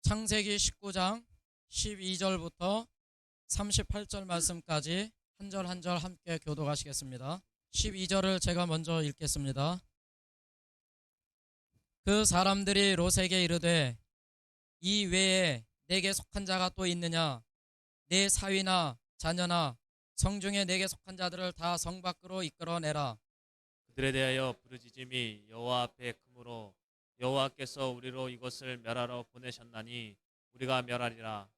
창세기 19장 12절부터 38절 말씀까지 한 절 한 절 함께 교독하시겠습니다. 12절을 제가 먼저 읽겠습니다. 그 사람들이 롯에게 이르되 이 외에 내게 속한 자가 또 있느냐? 내 사위나 자녀나 성중에 내게 속한 자들을 다 성 밖으로 이끌어내라. 그들에 대하여 부르짖음이 여호와 앞에 크므로 여호와께서 우리로 이것을 멸하러 보내셨나니 우리가 멸하리라.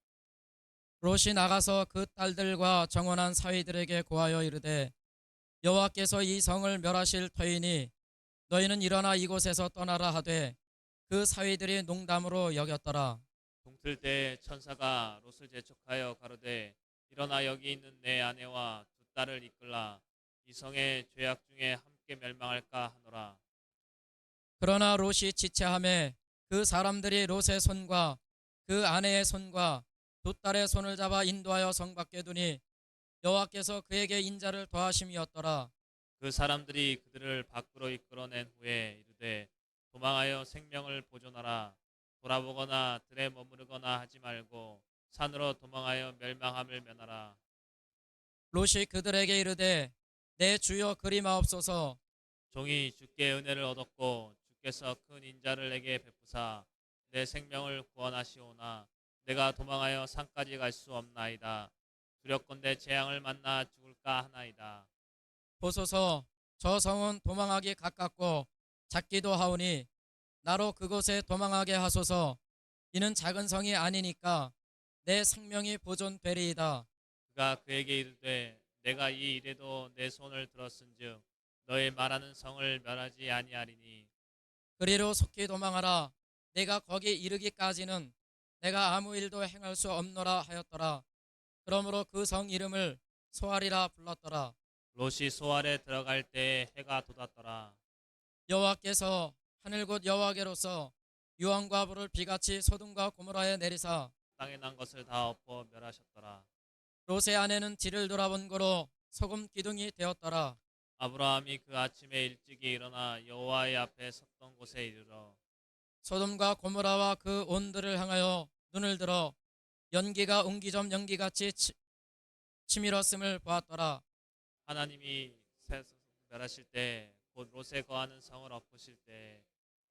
롯이 나가서 그 딸들과 정혼한 사위들에게 고하여 이르되 여호와께서 이 성을 멸하실 터이니 너희는 일어나 이곳에서 떠나라 하되 그 사위들이 농담으로 여겼더라. 동틀 때 천사가 롯을 재촉하여 가로되 일어나 여기 있는 내 아내와 두 딸을 이끌라. 이 성의 죄악 중에 함께 멸망할까 하노라. 그러나 롯이 지체하매 그 사람들이 롯의 손과 그 아내의 손과 두 딸의 손을 잡아 인도하여 성 밖에 두니 여호와께서 그에게 인자를 더하심이었더라. 그 사람들이 그들을 밖으로 이끌어낸 후에 이르되 도망하여 생명을 보존하라. 돌아보거나 들에 머무르거나 하지 말고 산으로 도망하여 멸망함을 면하라. 롯이 그들에게 이르되 내 주여 그리마옵소서. 종이 주께 은혜를 얻었고 주께서 큰 인자를 내게 베푸사 내 생명을 구원하시오나 내가 도망하여 산까지 갈 수 없나이다. 두렵건대 재앙을 만나 죽을까 하나이다. 보소서, 저 성은 도망하기 가깝고 작기도 하오니 나로 그곳에 도망하게 하소서. 이는 작은 성이 아니니까 내 생명이 보존되리이다. 그가 그에게 이르되 내가 이 일에도 내 손을 들었은즉 너의 말하는 성을 멸하지 아니하리니 그리로 속히 도망하라. 내가 거기 이르기까지는 내가 아무 일도 행할 수 없노라 하였더라. 그러므로 그 성 이름을 소알이라 불렀더라. 롯이 소알에 들어갈 때에 해가 돋았더라. 여호와께서 하늘 곧 여호와께로서 유황과 불을 비같이 소돔과 고모라에 내리사 땅에 난 것을 다 엎어 멸하셨더라. 롯의 아내는 뒤를 돌아본 거로 소금 기둥이 되었더라. 아브라함이 그 아침에 일찍이 일어나 여호와의 앞에 섰던 곳에 이르러 소돔과 고모라와 그 온들을 향하여 눈을 들어 연기가 옹기점 연기같이 치밀었음을 보았더라. 하나님이 멸하실 때 곧 롯에 거하는 성을 엎으실 때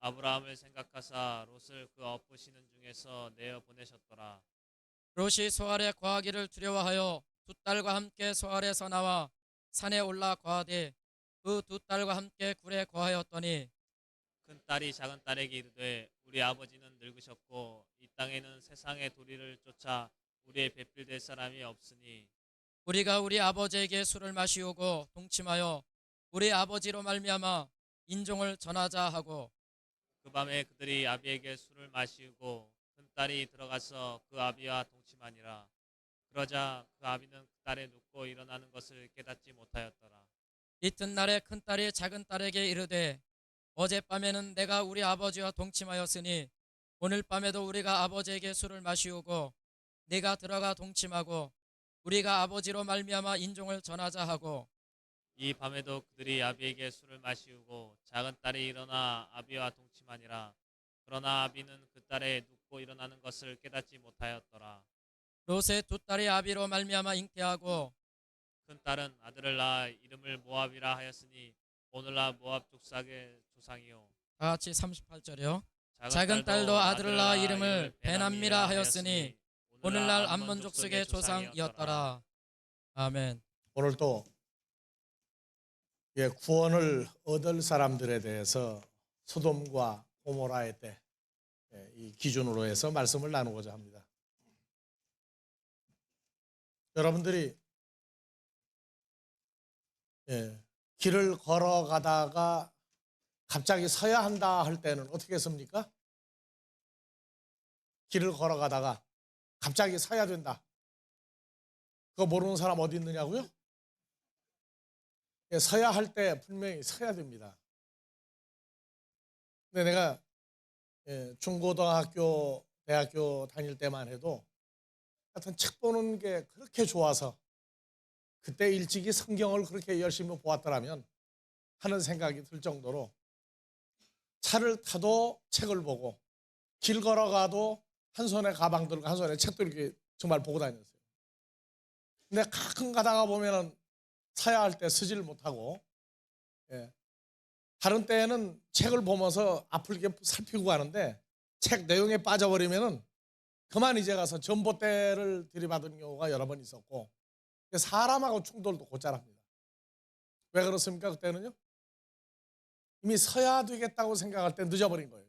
아브라함을 생각하사 롯을 그 엎으시는 중에서 내어 보내셨더라. 롯이 소알에 거하기를 두려워하여 두 딸과 함께 소알에서 나와 산에 올라 거하되 그 두 딸과 함께 굴에 거하였더니 큰 딸이 작은 딸에게 이르되 우리 아버지는 늙으셨고 이 땅에는 세상의 도리를 쫓아 우리의 배필될 사람이 없으니 우리가 우리 아버지에게 술을 마시우고 동침하여 우리 아버지로 말미암아 인종을 전하자 하고 그 밤에 그들이 아비에게 술을 마시고 큰 딸이 들어가서 그 아비와 동침하니라. 그러자 그 아비는 그 딸의 눕고 일어나는 것을 깨닫지 못하였더라. 이튿날에 큰 딸이 작은 딸에게 이르되 어젯밤에는 내가 우리 아버지와 동침하였으니 오늘 밤에도 우리가 아버지에게 술을 마시우고 네가 들어가 동침하고 우리가 아버지로 말미암아 인종을 전하자 하고 이 밤에도 그들이 아비에게 술을 마시우고 작은 딸이 일어나 아비와 동침하니라. 그러나 아비는 그 딸의 눕고 일어나는 것을 깨닫지 못하였더라. 롯의 두 딸이 아비로 말미암아 잉태하고 큰 딸은 아들을 낳아 이름을 모압이라 하였으니 오늘날 모압 족속의 조상이요. 다 같이 38절이요. 작은 작은 딸도 아들을 낳아 이름을 베남미라 베남미라 하였으니 오늘날 암몬 족속의 조상이었더라. 아멘. 오늘 또 구원을 얻을 사람들에 대해서 소돔과 고모라의 때 이 기준으로 해서 말씀을 나누고자 합니다. 여러분들이 길을 걸어가다가 갑자기 서야 한다 할 때는 어떻게 섭니까? 길을 걸어가다가 갑자기 서야 된다. 그거 모르는 사람 어디 있느냐고요? 서야 할 때 분명히 서야 됩니다. 근데 내가 중고등학교, 대학교 다닐 때만 해도 하여튼 책 보는 게 그렇게 좋아서 그때 일찍이 성경을 그렇게 열심히 보았더라면 하는 생각이 들 정도로 차를 타도 책을 보고 길 걸어가도 한 손에 가방 들고 한 손에 책도 이렇게 정말 보고 다녔어요. 근데 가끔 가다가 보면은 서야 할 때 서지를 못하고, 예. 다른 때에는 책을 보면서 앞을 이렇게 살피고 가는데 책 내용에 빠져버리면은 그만 이제 가서 전봇대를 들이받은 경우가 여러 번 있었고, 사람하고 충돌도 곧잘 합니다. 왜 그렇습니까? 그때는요, 이미 서야 되겠다고 생각할 때 늦어버린 거예요.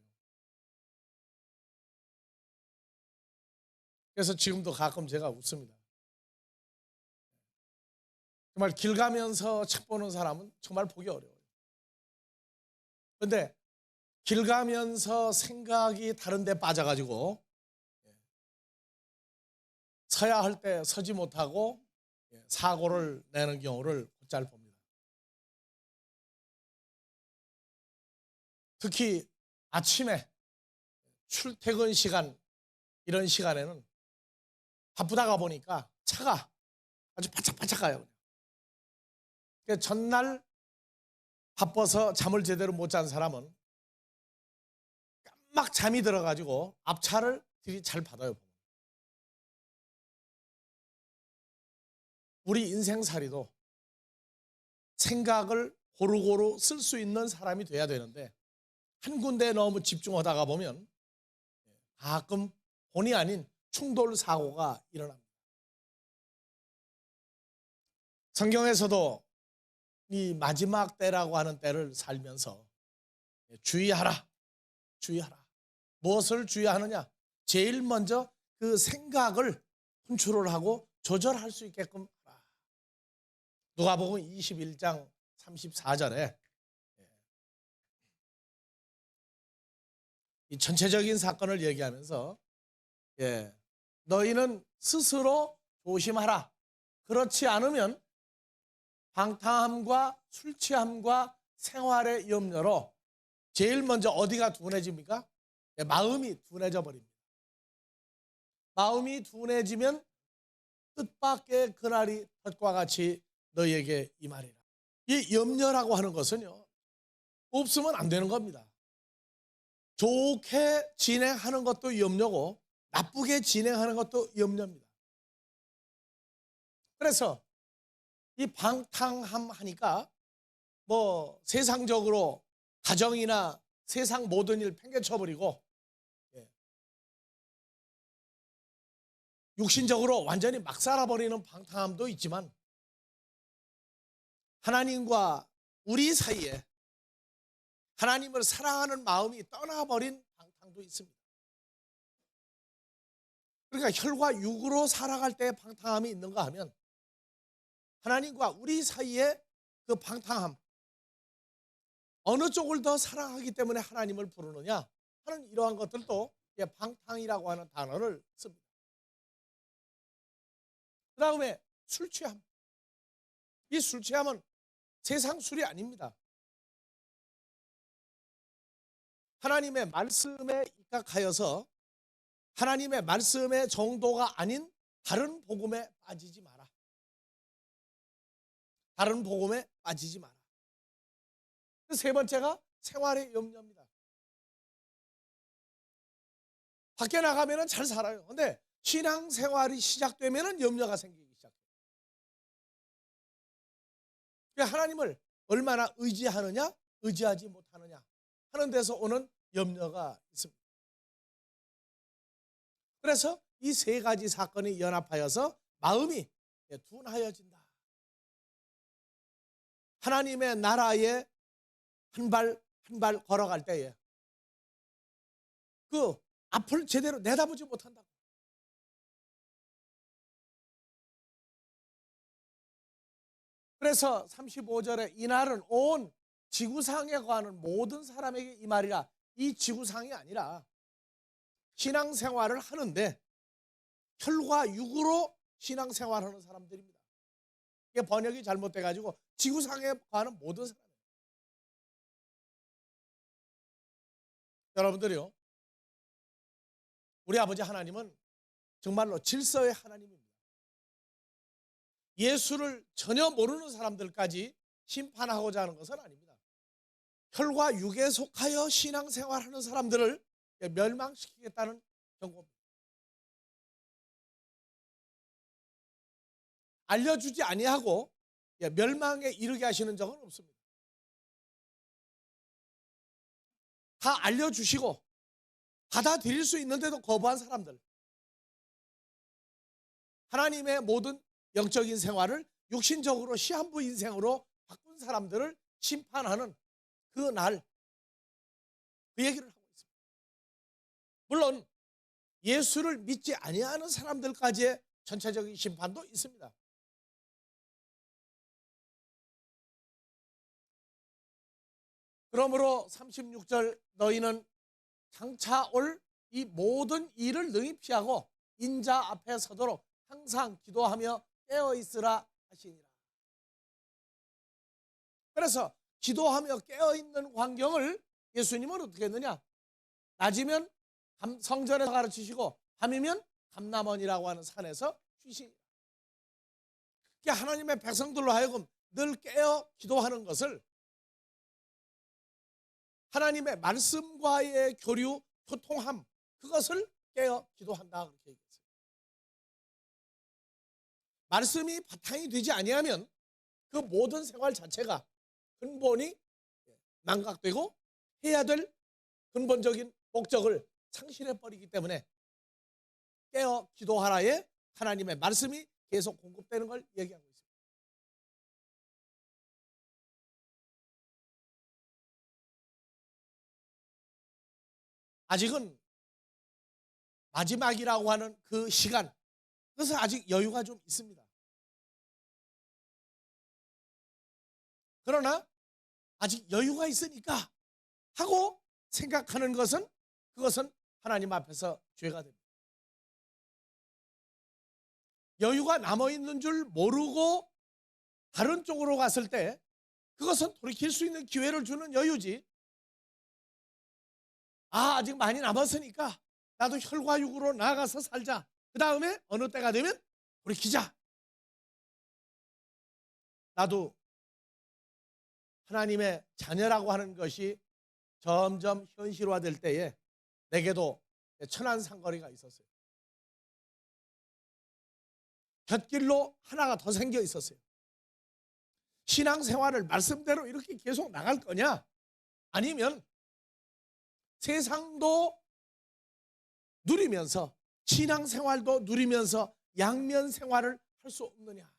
그래서 지금도 가끔 제가 웃습니다. 정말 길 가면서 책 보는 사람은 정말 보기 어려워요. 그런데 길 가면서 생각이 다른 데 빠져가지고 서야 할 때 서지 못하고 사고를 내는 경우를 곧잘 봅니다. 특히 아침에 출퇴근 시간, 이런 시간에는 바쁘다가 보니까 차가 아주 바짝바짝 가요. 전날 바빠서 잠을 제대로 못 잔 사람은 깜막 잠이 들어가지고 앞차를 들이 잘 받아요. 우리 인생살이도 생각을 고루고루 쓸 수 있는 사람이 돼야 되는데 한 군데에 너무 집중하다가 보면 가끔 본의 아닌 충돌 사고가 일어납니다. 성경에서도 이 마지막 때라고 하는 때를 살면서 주의하라, 주의하라. 무엇을 주의하느냐? 제일 먼저 그 생각을 컨트롤 하고 조절할 수 있게끔 하라. 누가복음 21장 34절에 이 전체적인 사건을 얘기하면서 너희는 스스로 조심하라. 그렇지 않으면 방탕함과 술 취함과 생활의 염려로 제일 먼저 어디가 둔해집니까? 마음이 둔해져 버립니다. 마음이 둔해지면 뜻밖의 그날이 덫과 같이 너희에게 임하리라. 이 염려라고 하는 것은요, 없으면 안 되는 겁니다. 좋게 진행하는 것도 염려고 나쁘게 진행하는 것도 염려입니다. 그래서 이 방탕함 하니까 뭐 세상적으로 가정이나 세상 모든 일 팽개쳐버리고 육신적으로 완전히 막 살아버리는 방탕함도 있지만 하나님과 우리 사이에 하나님을 사랑하는 마음이 떠나버린 방탕도 있습니다. 그러니까 혈과 육으로 살아갈 때 방탕함이 있는가 하면 하나님과 우리 사이에 그 방탕함, 어느 쪽을 더 사랑하기 때문에 하나님을 부르느냐 하는 이러한 것들도 방탕이라고 하는 단어를 씁니다. 그 다음에 술 취함. 이 술 취함은 세상 술이 아닙니다. 하나님의 말씀에 입각하여서 하나님의 말씀의 정도가 아닌 다른 복음에 빠지지 마라. 다른 복음에 빠지지 마라. 세 번째가 생활의 염려입니다. 밖에 나가면 잘 살아요. 근데 신앙생활이 시작되면 염려가 생기기 시작해요. 하나님을 얼마나 의지하느냐, 의지하지 못하느냐 하는 데서 오는 염려가 있습니다. 그래서 이 세 가지 사건이 연합하여서 마음이 둔하여진다. 하나님의 나라에 한 발 한 발 걸어갈 때에 그 앞을 제대로 내다보지 못한다. 그래서 35절에 이날은 온 지구상에 거하는 모든 사람에게 이 말이라. 이 지구상이 아니라 신앙생활을 하는데 혈과 육으로 신앙생활하는 사람들입니다. 이게 번역이 잘못돼가지고 지구상에 거하는 모든 사람. 여러분들이요, 우리 아버지 하나님은 정말로 질서의 하나님입니다. 예수를 전혀 모르는 사람들까지 심판하고자 하는 것은 아닙니다. 혈과 육에 속하여 신앙생활하는 사람들을 멸망시키겠다는 경고입니다. 알려주지 아니하고 멸망에 이르게 하시는 적은 없습니다. 다 알려주시고 받아들일 수 있는데도 거부한 사람들, 하나님의 모든 영적인 생활을 육신적으로 시한부 인생으로 바꾼 사람들을 심판하는 그 날, 그 얘기를 하고 있습니다. 물론 예수를 믿지 아니하는 사람들까지의 전체적인 심판도 있습니다. 그러므로 36절 너희는 장차 올 이 모든 일을 능히 피하고 인자 앞에 서도록 항상 기도하며 깨어 있으라 하시니라. 그래서 기도하며 깨어 있는 환경을 예수님은 어떻게 했느냐? 낮이면 성전에서 가르치시고 밤이면 감람원이라고 하는 산에서 쉬시니라. 그게 하나님의 백성들로 하여금 늘 깨어 기도하는 것을 하나님의 말씀과의 교류, 교통함, 그것을 깨어 기도한다 그렇게 얘기했어요. 말씀이 바탕이 되지 아니하면 그 모든 생활 자체가 근본이 망각되고 해야 될 근본적인 목적을 상실해 버리기 때문에 깨어 기도하라에 하나님의 말씀이 계속 공급되는 걸 얘기하고 있습니다. 아직은 마지막이라고 하는 그 시간, 그래서 아직 여유가 좀 있습니다. 그러나 아직 여유가 있으니까 하고 생각하는 것은 그것은 하나님 앞에서 죄가 됩니다. 여유가 남아있는 줄 모르고 다른 쪽으로 갔을 때 그것은 돌이킬 수 있는 기회를 주는 여유지, 아직 많이 남았으니까 나도 혈과육으로 나아가서 살자, 그 다음에 어느 때가 되면 돌이키자. 나도 하나님의 자녀라고 하는 것이 점점 현실화될 때에 내게도 천안 상거리가 있었어요. 곁길로 하나가 더 생겨 있었어요. 신앙생활을 말씀대로 이렇게 계속 나갈 거냐, 아니면 세상도 누리면서 신앙생활도 누리면서 양면 생활을 할 수 없느냐.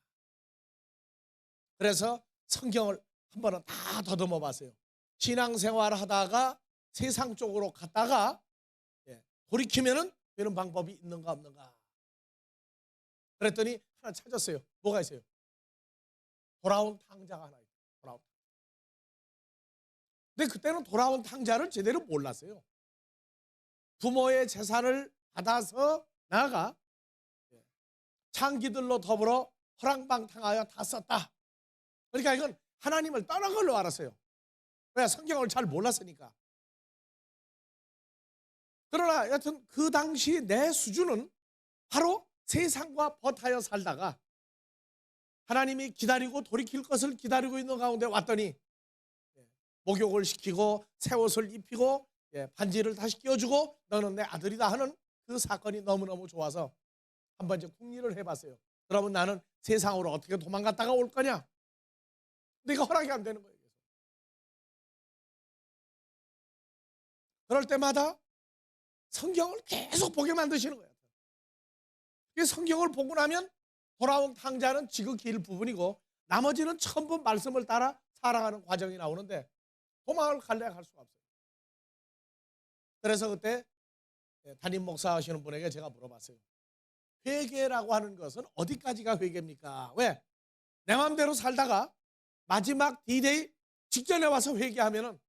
그래서 성경을 한 번은 다 더듬어 봤어요. 신앙생활 하다가 세상 쪽으로 갔다가 돌이키면은 되는 방법이 있는가 없는가. 그랬더니 하나 찾았어요. 뭐가 있어요? 돌아온 탕자가 하나 있어요. 돌아온 탕자. 근데 그때는 돌아온 탕자를 제대로 몰랐어요. 부모의 재산을 받아서 나가 창기들로 더불어 허랑방탕하여 다 썼다. 그러니까 이건 하나님을 떠난 걸로 알았어요. 왜? 성경을 잘 몰랐으니까. 그러나 여튼 그 당시 내 수준은 바로 세상과 벗하여 살다가 하나님이 기다리고 돌이킬 것을 기다리고 있는 가운데 왔더니 목욕을 시키고 새 옷을 입히고 반지를 다시 끼워주고 너는 내 아들이다 하는 그 사건이 너무너무 좋아서 한번 이제 궁리를 해봤어요. 그러면 나는 세상으로 어떻게 도망갔다가 올 거냐? 내가 허락이 안 되는 거예요. 그럴 때마다 성경을 계속 보게 만드시는 거예요. 성경을 보고 나면 돌아온 탕자는 지극히 일부분이고 나머지는 처음 본 말씀을 따라 살아가는 과정이 나오는데 도망을 갈래야 갈 수가 없어요. 그래서 그때 담임 목사 하시는 분에게 제가 물어봤어요. 회개라고 하는 것은 어디까지가 회개입니까? 왜? 내 마음대로 살다가 마지막 D-Day 직전에 와서 회개하면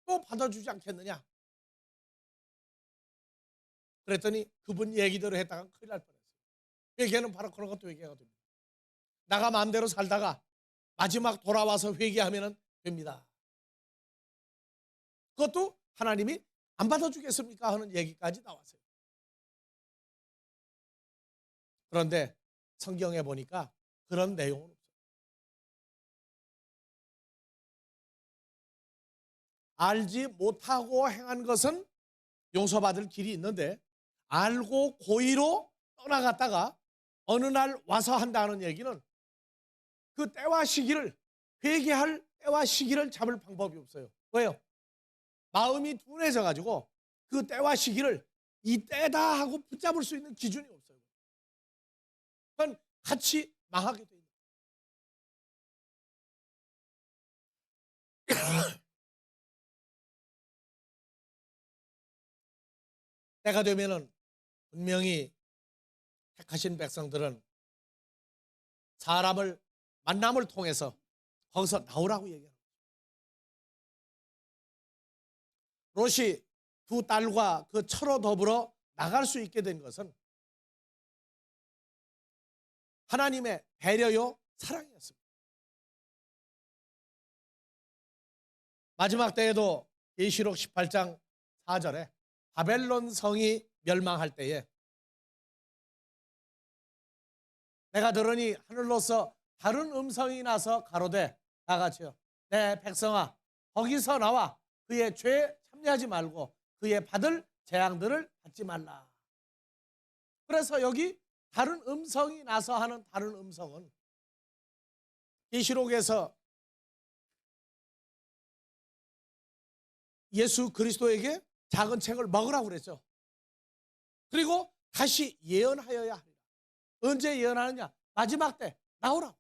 또 받아주지 않겠느냐? 그랬더니 그분 얘기대로 했다가 큰일 날 뻔했어요. 회개는 바로 그런 것도 회개가 됩니다. 나가 마음대로 살다가 마지막 돌아와서 회개하면 됩니다. 그것도 하나님이 안 받아주겠습니까? 하는 얘기까지 나왔어요. 그런데 성경에 보니까 그런 내용은 없어요. 알지 못하고 행한 것은 용서받을 길이 있는데 알고 고의로 떠나갔다가 어느 날 와서 한다는 얘기는 그 때와 시기를, 회개할 때와 시기를 잡을 방법이 없어요. 왜요? 마음이 둔해져 가지고 그 때와 시기를 이 때다 하고 붙잡을 수 있는 기준이 없어요. 그건 같이 망하게 돼 있는 거예요. 때가 되면은 분명히 택하신 백성들은 사람을 만남을 통해서 거기서 나오라고 얘기합니다. 롯이 두 딸과 그 처로 더불어 나갈 수 있게 된 것은 하나님의 배려요, 사랑이었습니다. 마지막 때에도 계시록 18장 4절에 바벨론 성이 멸망할 때에 내가 들으니 하늘로서 다른 음성이 나서 가로되 다 같이요, 내 백성아 거기서 나와 그의 죄에 참여하지 말고 그의 받을 재앙들을 받지 말라. 그래서 여기 다른 음성이 나서 하는 다른 음성은 계시록에서 예수 그리스도에게 작은 책을 먹으라고 그랬죠. 그리고 다시 예언하여야 합니다. 언제 예언하느냐? 마지막 때 나오라.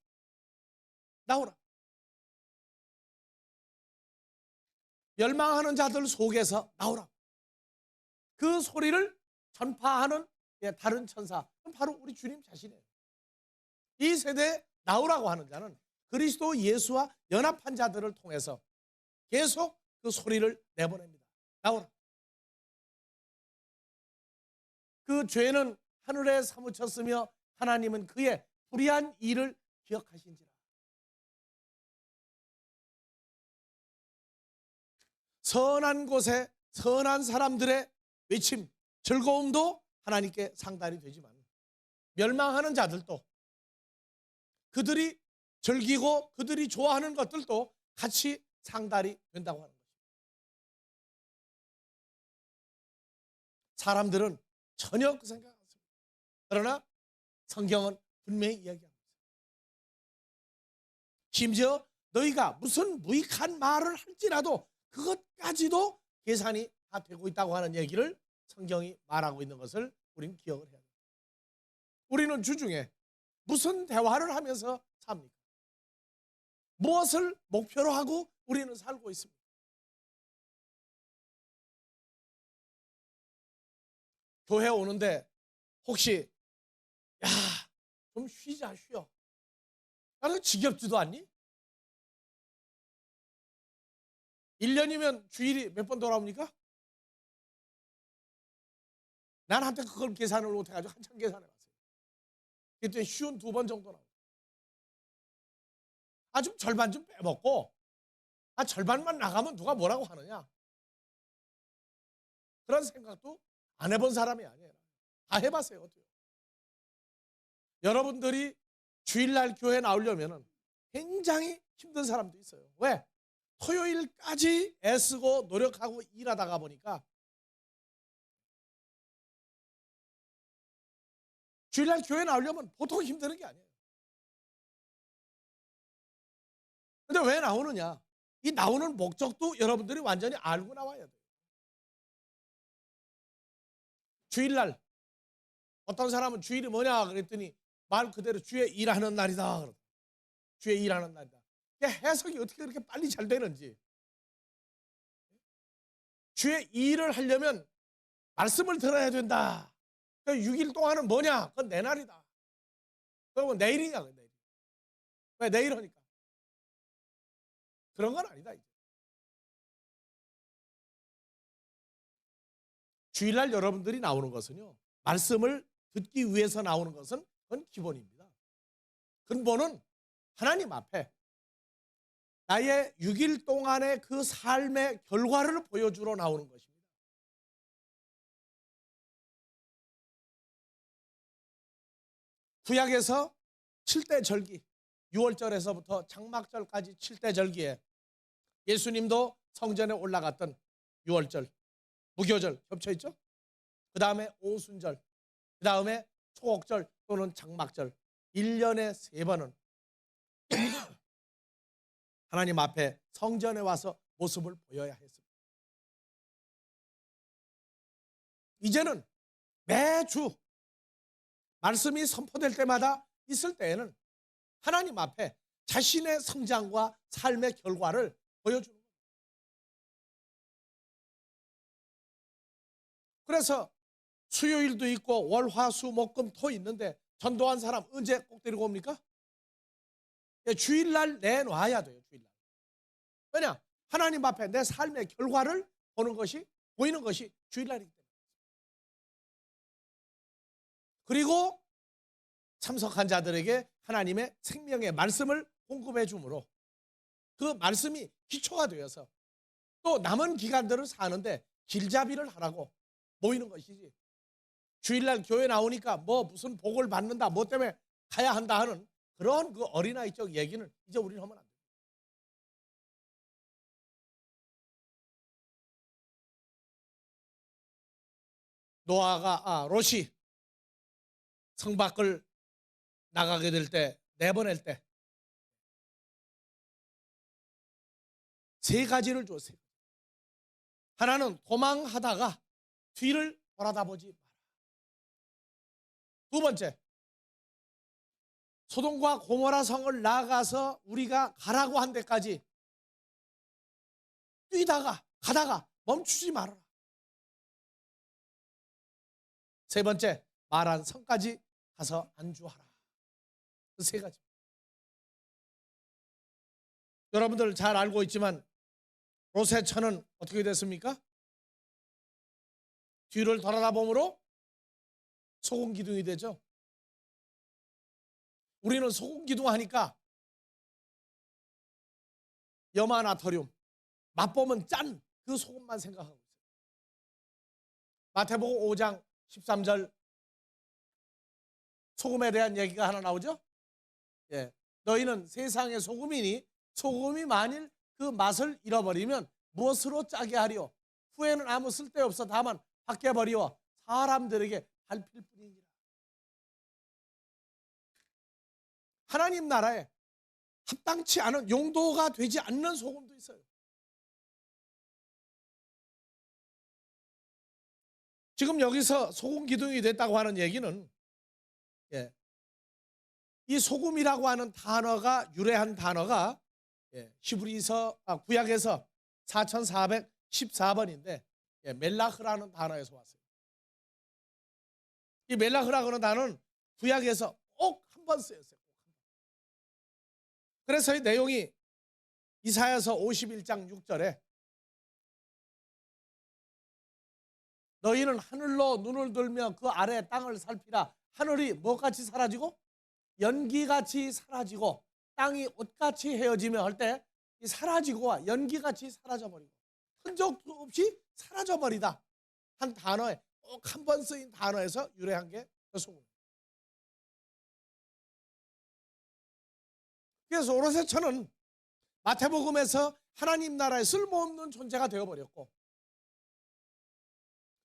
나오라. 멸망하는 자들 속에서 나오라. 그 소리를 전파하는 다른 천사, 바로 우리 주님 자신이에요. 이 세대에 나오라고 하는 자는 그리스도 예수와 연합한 자들을 통해서 계속 그 소리를 내보냅니다. 나오라. 그 죄는 하늘에 사무쳤으며 하나님은 그의 불의한 일을 기억하신지라. 선한 곳에 선한 사람들의 외침, 즐거움도 하나님께 상달이 되지만 멸망하는 자들도 그들이 즐기고 그들이 좋아하는 것들도 같이 상달이 된다고 하는 것입니다. 사람들은 전혀 그 생각 안 합니다. 그러나 성경은 분명히 이야기합니다. 심지어 너희가 무슨 무익한 말을 할지라도 그것까지도 계산이 다 되고 있다고 하는 얘기를 성경이 말하고 있는 것을 우리는 기억을 해야 됩니다. 우리는 주중에 무슨 대화를 하면서 삽니까? 무엇을 목표로 하고 우리는 살고 있습니다. 교회 오는데 혹시 야, 좀 쉬자 쉬어. 나는 지겹지도 않니? 1년이면 주일이 몇 번 돌아옵니까? 난 한때 그걸 계산을 못해가지고 한참 계산해봤어요. 그때 쉬운 2번 정도 나와요. 좀 절반 좀 빼먹고 절반만 나가면 누가 뭐라고 하느냐. 그런 생각도 안 해본 사람이 아니에요. 다 해봤어요. 어때요? 여러분들이 주일날 교회 나오려면 굉장히 힘든 사람도 있어요. 왜? 토요일까지 애쓰고 노력하고 일하다가 보니까 주일날 교회 나오려면 보통 힘드는 게 아니에요. 근데 왜 나오느냐? 이 나오는 목적도 여러분들이 완전히 알고 나와야 돼요. 주일날 어떤 사람은 주일이 뭐냐 그랬더니 말 그대로 주의 일하는 날이다. 주의 일하는 날이다. 해석이 어떻게 그렇게 빨리 잘 되는지. 주의 일을 하려면 말씀을 들어야 된다. 6일 동안은 뭐냐? 그건 내 날이다. 그러면 내일이냐? 내일. 왜 내일 하니까? 그런 건 아니다. 이제. 주일날 여러분들이 나오는 것은요, 말씀을 듣기 위해서 나오는 것은 그건 기본입니다. 근본은 하나님 앞에 나의 6일 동안의 그 삶의 결과를 보여주러 나오는 것입니다. 구약에서 7대 절기, 6월절에서부터 장막절까지 7대 절기에 예수님도 성전에 올라갔던 6월절, 무교절 겹쳐있죠? 그 다음에 오순절, 그 다음에 초곡절 또는 장막절, 1년에 3번은 하나님 앞에 성전에 와서 모습을 보여야 했습니다. 이제는 매주 말씀이 선포될 때마다 있을 때에는 하나님 앞에 자신의 성장과 삶의 결과를 보여주는 거예요. 그래서 수요일도 있고 월, 화, 수, 목, 금, 토 있는데 전도한 사람 언제 꼭 데리고 옵니까? 주일날 내놔야 돼요. 주일날. 왜냐? 하나님 앞에 내 삶의 결과를 보이는 것이 주일날이기 때문에. 그리고 참석한 자들에게 하나님의 생명의 말씀을 공급해 주므로 그 말씀이 기초가 되어서 또 남은 기간들을 사는데 길잡이를 하라고 모이는 것이지, 주일날 교회 나오니까 뭐 무슨 복을 받는다, 뭐 때문에 가야 한다 하는 그런 그 어린아이적 얘기는 이제 우리는 하면 안 돼요. 롯이 성 밖을 나가게 될 때, 내보낼 때 세 가지를 줬어요. 하나는 도망하다가 뒤를 돌아다보지 마라. 두 번째, 소돔과 고모라 성을 나가서 우리가 가라고 한 데까지 가다가 멈추지 말아라. 세 번째, 말한 성까지 가서 안주하라. 그 세 가지. 여러분들 잘 알고 있지만 롯의 처는 어떻게 됐습니까? 뒤를 돌아다보므로 소금 기둥이 되죠. 우리는 소금 기둥 하니까 염화나트륨, 맛보면 짠 그 소금만 생각하고 있어요. 마태복음 5장 13절 소금에 대한 얘기가 하나 나오죠. 너희는 세상의 소금이니 소금이 만일 그 맛을 잃어버리면 무엇으로 짜게 하리요? 후에는 아무 쓸데없어 다만 밖에 버리워 사람들에게 밟힐 뿐이니라. 하나님 나라에 합당치 않은, 용도가 되지 않는 소금도 있어요. 지금 여기서 소금 기둥이 됐다고 하는 얘기는, 이 소금이라고 하는 단어가 유래한 단어가 히브리서 구약에서 4414번인데 멜라흐라는 단어에서 왔어요. 이 멜라흐라고 하는 단어는 구약에서 꼭 한 번 쓰였어요. 그래서 이 내용이 이사야서 51장 6절에 너희는 하늘로 눈을 들며 그 아래 땅을 살피라. 하늘이 뭐같이 사라지고 연기같이 사라지고 땅이 옷같이 헤어지며 할 때 이 사라지고와 연기같이 사라져버리고 흔적도 없이 사라져버리다 한 단어에 꼭 한 번 쓰인 단어에서 유래한 게 그 소금. 그래서 롯의 처는 마태복음에서 하나님 나라에 쓸모없는 존재가 되어버렸고,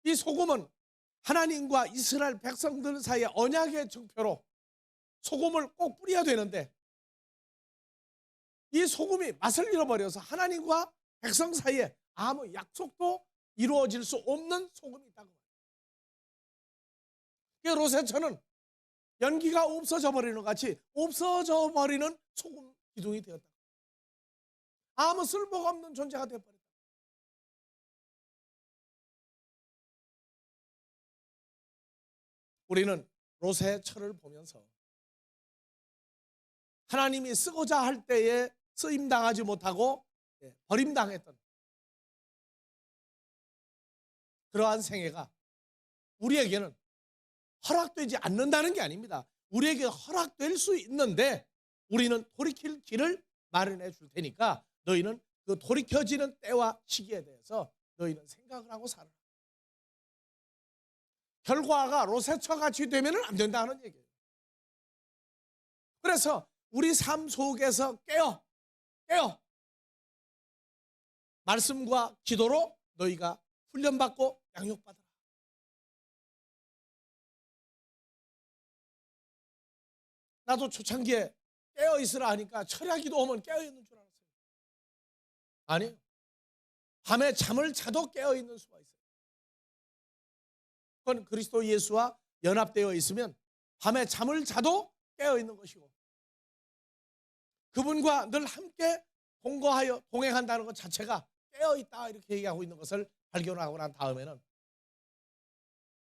이 소금은 하나님과 이스라엘 백성들 사이의 언약의 증표로 소금을 꼭 뿌려야 되는데 이 소금이 맛을 잃어버려서 하나님과 백성 사이에 아무 약속도 이루어질 수 없는 소금이 있다고 말해요. 롯의 처는 연기가 없어져 버리는 것 같이 없어져 버리는 소금 기둥이 되었다. 아무 쓸모가 없는 존재가 되어버렸다. 우리는 롯의 처를 보면서 하나님이 쓰고자 할 때에 쓰임당하지 못하고 버림당했던 그러한 생애가 우리에게는 허락되지 않는다는 게 아닙니다. 우리에게 허락될 수 있는데 우리는 돌이킬 길을 마련해 줄 테니까 너희는 그 돌이켜지는 때와 시기에 대해서 너희는 생각을 하고 살아라. 결과가 롯의 처같이 되면 안 된다는 얘기예요. 그래서 우리 삶 속에서 깨어 말씀과 기도로 너희가 훈련받고 양육받아라. 나도 초창기에 깨어 있으라 하니까 철야기도 오면 깨어 있는 줄 알았어요. 아니요. 밤에 잠을 자도 깨어 있는 수가 있어요. 그건 그리스도 예수와 연합되어 있으면 밤에 잠을 자도 깨어 있는 것이고, 그분과 늘 함께 동거하여 동행한다는 것 자체가 깨어 있다 이렇게 얘기하고 있는 것을 발견하고 난 다음에는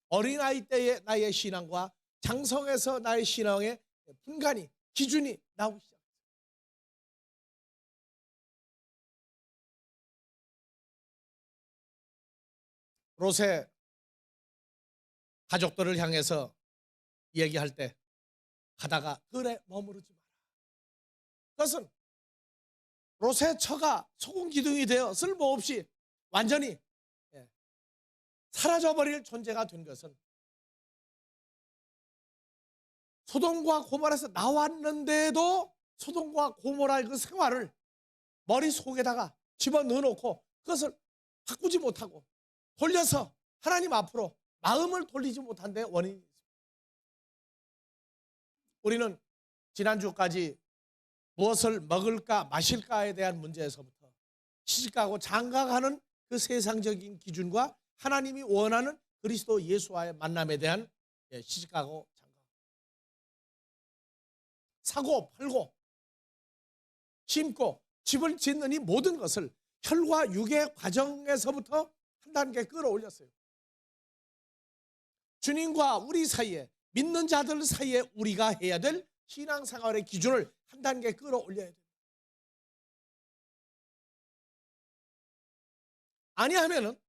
어린아이 때의 나의 신앙과 장성에서 나의 신앙의 분간이, 기준이 나오기 시작합니다. 롯의 가족들을 향해서 얘기할 때 가다가 들에 머무르지 마라. 그것은 롯의 처가 소금기둥이 되어 쓸모없이 완전히 사라져버릴 존재가 된 것은 소돔과 고모라에서 나왔는데도 소돔과 고모라의 그 생활을 머릿속에다가 집어넣어놓고 그것을 바꾸지 못하고 돌려서 하나님 앞으로 마음을 돌리지 못한 데 원인이 있습니다. 우리는 지난주까지 무엇을 먹을까 마실까에 대한 문제에서부터 시집가고 장가가는 그 세상적인 기준과 하나님이 원하는 그리스도 예수와의 만남에 대한 시집가고 장가가고 사고 팔고 심고 집을 짓는 이 모든 것을 혈과 육의 과정에서부터 한 단계 끌어올렸어요. 주님과 우리 사이에, 믿는 자들 사이에 우리가 해야 될 신앙생활의 기준을 한 단계 끌어올려야 돼요. 아니하면은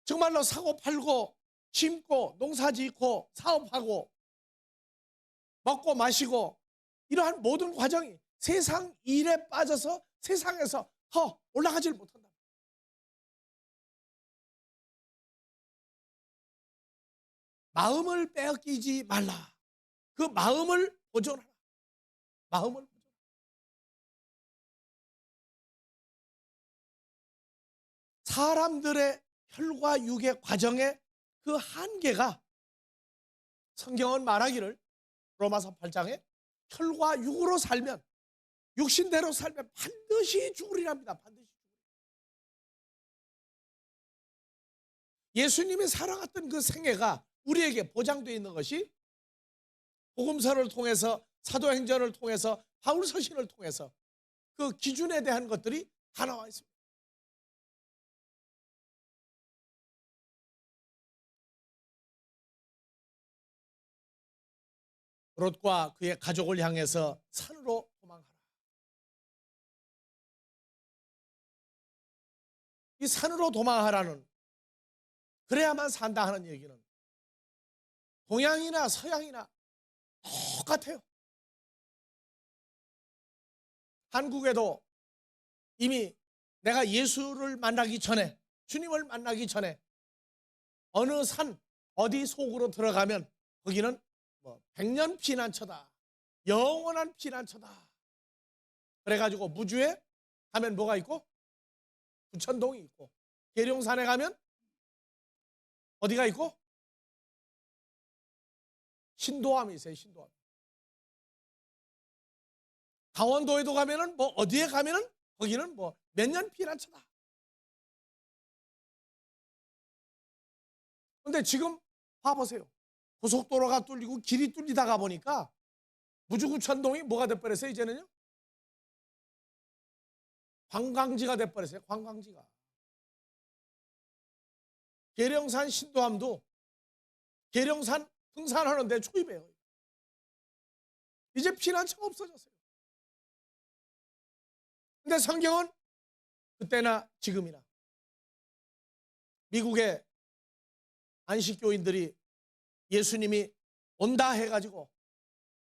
정말로 사고 팔고 심고 농사 짓고 사업하고 먹고 마시고 이러한 모든 과정이 세상 일에 빠져서 세상에서 더 올라가질 못한다. 마음을 빼앗기지 말라. 그 마음을 보존하라. 마음을 보존하라. 사람들의 혈과 육의 과정의 그 한계가 성경은 말하기를 로마서 8장에 혈과 육으로 살면, 육신대로 살면 반드시 죽으리랍니다. 반드시 죽으리라. 예수님이 살아갔던 그 생애가 우리에게 보장되어 있는 것이 복음서를 통해서, 사도행전을 통해서, 바울서신을 통해서 그 기준에 대한 것들이 다 나와 있습니다. 롯과 그의 가족을 향해서 산으로 도망하라. 이 산으로 도망하라는, 그래야만 산다 하는 얘기는 동양이나 서양이나 똑같아요. 한국에도 이미 내가 예수를 만나기 전에, 주님을 만나기 전에 어느 산 어디 속으로 들어가면 거기는 백년 피난처다, 영원한 피난처다. 그래가지고 무주에 가면 뭐가 있고, 부천동이 있고, 계룡산에 가면 어디가 있고, 신도암이 있어요. 신도암. 강원도에도 가면은 어디에 가면은 거기는 몇 년 피난처다. 근데 지금 봐보세요. 고속도로가 뚫리고 길이 뚫리다가 보니까 무주구천동이 뭐가 돼버렸어요. 이제는요, 관광지가 돼버렸어요. 관광지가. 계룡산 신도암도 계룡산 등산하는데 초입해요. 이제 피난처가 없어졌어요. 근데 성경은 그때나 지금이나 미국의 안식교인들이 예수님이 온다 해가지고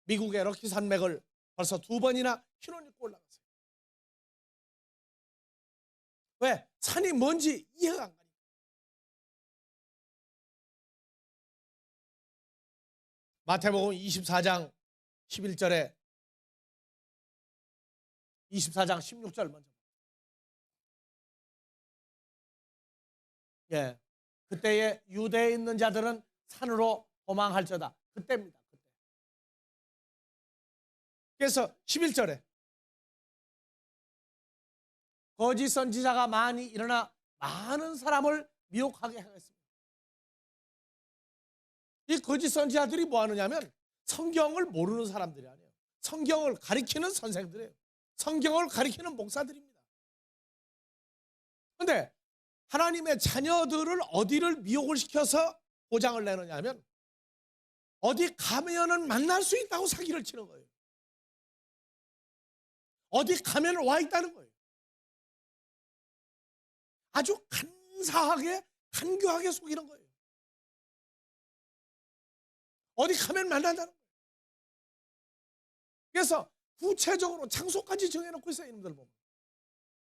미국의 럭키 산맥을 벌써 2번이나 신혼 입고 올라갔어요. 왜? 산이 뭔지 이해가 안 가니까. 마태복음 24장 11절에 24장 16절 먼저. 그때에 유대에 있는 자들은 산으로 도망할지어다. 그때입니다. 그때. 그래서 11절에 거짓 선지자가 많이 일어나 많은 사람을 미혹하게 하겠습니다. 이 거짓 선지자들이 뭐 하느냐면 성경을 모르는 사람들이 아니에요. 성경을 가리키는 선생들이에요. 성경을 가리키는 목사들입니다. 그런데 하나님의 자녀들을 어디를 미혹을 시켜서 보장을 내느냐 하면 어디 가면은 만날 수 있다고 사기를 치는 거예요. 어디 가면 와 있다는 거예요. 아주 간사하게 간교하게 속이는 거예요. 어디 가면 만난다는 거예요. 그래서 구체적으로 장소까지 정해놓고 있어요. 이놈들 보면.